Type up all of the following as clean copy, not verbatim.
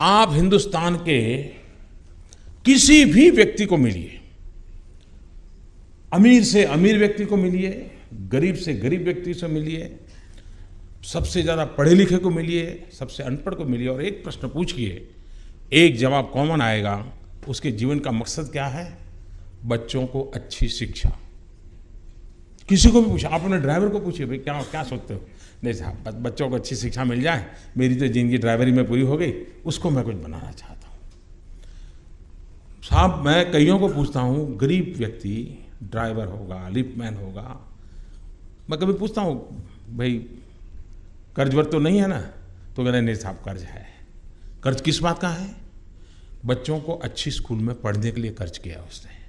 आप हिंदुस्तान के किसी भी व्यक्ति को मिलिए, अमीर से अमीर व्यक्ति को मिलिए, गरीब से गरीब व्यक्ति से मिलिए, सबसे ज़्यादा पढ़े लिखे को मिलिए, सबसे अनपढ़ को मिलिए, और एक प्रश्न पूछिए, एक जवाब कॉमन आएगा। उसके जीवन का मकसद क्या है? बच्चों को अच्छी शिक्षा। किसी को भी पूछा, आप अपने ड्राइवर को पूछिए, भाई क्या क्या सोचते हो? नहीं साहब, बच्चों को अच्छी शिक्षा मिल जाए, मेरी तो जिंदगी ड्राइवरी में पूरी हो गई, उसको मैं कुछ बनाना चाहता हूँ। साहब, मैं कईयों को पूछता हूँ, गरीब व्यक्ति ड्राइवर होगा, लिफ्टमैन होगा, मैं कभी पूछता हूँ, भाई कर्ज वर्ज तो नहीं है ना? तो कहते नहीं साहब, कर्ज है। कर्ज किस बात का है? बच्चों को अच्छी स्कूल में पढ़ने के लिए कर्ज किया उसने।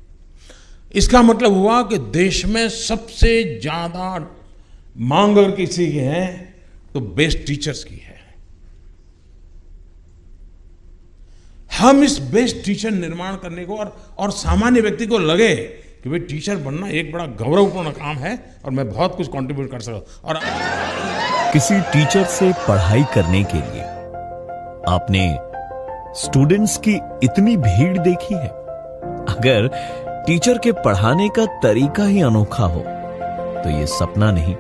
इसका मतलब हुआ कि देश में सबसे ज्यादा मांग अगर किसी की है तो बेस्ट टीचर्स की है। हम इस बेस्ट टीचर निर्माण करने को और सामान्य व्यक्ति को लगे कि भाई टीचर बनना एक बड़ा गौरवपूर्ण काम है और मैं बहुत कुछ कंट्रीब्यूट कर सकता। और किसी टीचर से पढ़ाई करने के लिए आपने स्टूडेंट्स की इतनी भीड़ देखी है? अगर टीचर के पढ़ाने का तरीका ही अनोखा हो तो ये सपना नहीं,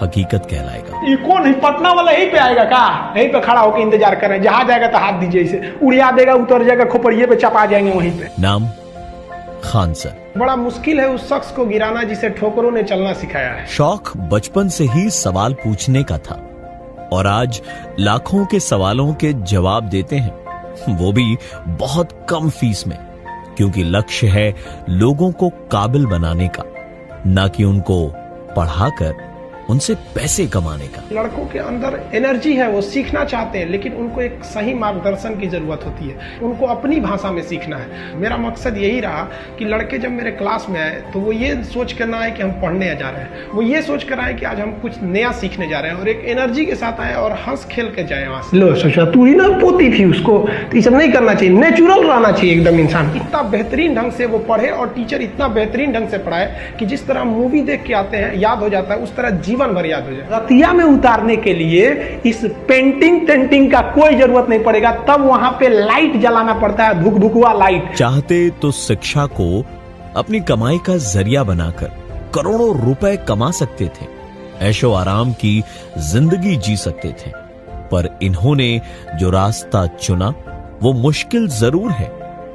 हकीकत कहलाएगा। ये कौन है? पटना वाला यहीं पे आएगा का? यहीं पे खड़ा होकर इंतजार कर रहे हैं, जहां जाएगा तो हाथ दीजिए, इसे उड़िया देगा, उतर जाएगा, खोपड़िए पे चपा जाएंगे वहीं पे। नाम खान सर। बड़ा मुश्किल है उस शख्स को गिराना जिसे ठोकरों ने चलना सिखाया है। शौक बचपन से ही सवाल पूछने का था और आज लाखों के सवालों के जवाब देते हैं, वो भी बहुत कम फीस में, क्योंकि लक्ष्य है लोगों को काबिल बनाने का, ना कि उनको पढ़ाकर उनसे पैसे कमाने का। लड़कों के अंदर एनर्जी है, वो सीखना चाहते हैं, लेकिन उनको एक सही मार्गदर्शन की जरूरत होती है। उनको अपनी भाषा में सीखना है। मेरा मकसद यही रहा कि लड़के जब मेरे क्लास में आए तो वो ये सोच कर ना आए कि हम पढ़ने जा रहे हैं, वो ये सोच कर आए कि आज हम कुछ नया सीखने जा रहे हैं, और एक एनर्जी के साथ आए और हंस खेल के जाए वहां से। लो सोचा तू ही ना पोती थी उसको, तो ये सब नहीं करना चाहिए, नेचुरल रहना चाहिए एकदम इंसान। इतना बेहतरीन ढंग से वो पढ़े और टीचर इतना बेहतरीन ढंग से पढ़ाए कि जिस तरह मूवी देख के आते हैं याद हो जाता है, उस तरह जीवन भर याद हो जाए। रतिया में उतारने के लिए इस पेंटिंग का कोई जरूरत नहीं पड़ेगा, तब वहां पे लाइट जलाना पड़ता है, भुकभुकवा लाइट। चाहते तो शिक्षा को अपनी कमाई का जरिया बनाकर करोड़ों रुपए कमा सकते थे, ऐशो आराम की जिंदगी जी सकते थे, पर इन्होंने जो रास्ता चुना वो मुश्किल जरूर है,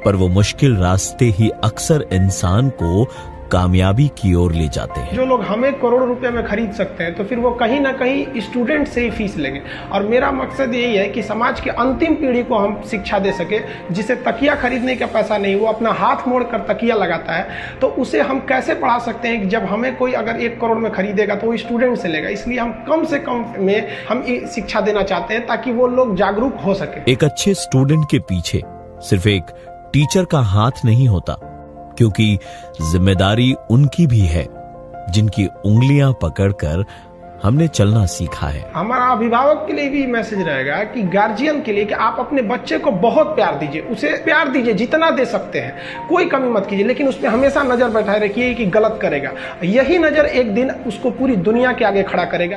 पर वो मुश्किल रास्ते ही अक्सर इंसान को कामयाबी की ओर ले जाते हैं। जो लोग हमें करोड़ों रुपए में खरीद सकते हैं, तो फिर वो कहीं ना कहीं स्टूडेंट से ही फीस लेंगे। और मेरा मकसद यही है कि समाज की अंतिम पीढ़ी को हम शिक्षा दे सके, जिसे तकिया खरीदने का पैसा नहीं, वो अपना हाथ मोड़ कर तकिया लगाता है, तो उसे हम कैसे पढ़ा सकते हैं कि जब हमें कोई अगर 1 करोड़ में खरीदेगा तो वो स्टूडेंट से लेगा। इसलिए हम कम से कम में हम शिक्षा देना चाहते हैं ताकि वो लोग जागरूक हो सके। एक अच्छे स्टूडेंट के पीछे सिर्फ एक टीचर का हाथ नहीं होता, क्योंकि जिम्मेदारी उनकी भी है जिनकी उंगलियां पकड़कर हमने चलना सीखा है। हमारा अभिभावक के लिए भी मैसेज रहेगा कि गार्जियन के लिए कि आप अपने बच्चे को बहुत प्यार दीजिए, उसे प्यार दीजिए जितना दे सकते हैं, कोई कमी मत कीजिए, लेकिन उस पर हमेशा नजर बैठाए रखिए कि गलत करेगा। यही नजर एक दिन उसको पूरी दुनिया के आगे खड़ा करेगा।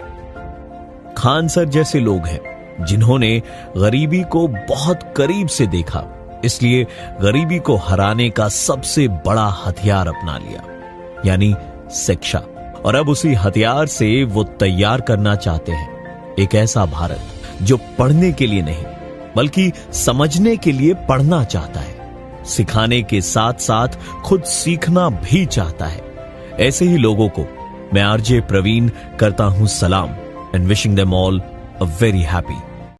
खान सर जैसे लोग हैं जिन्होंने गरीबी को बहुत करीब से देखा, इसलिए गरीबी को हराने का सबसे बड़ा हथियार अपना लिया, यानी शिक्षा। और अब उसी हथियार से वो तैयार करना चाहते हैं एक ऐसा भारत जो पढ़ने के लिए नहीं बल्कि समझने के लिए पढ़ना चाहता है, सिखाने के साथ साथ खुद सीखना भी चाहता है। ऐसे ही लोगों को मैं आरजे प्रवीण करता हूं सलाम and wishing them all a very happy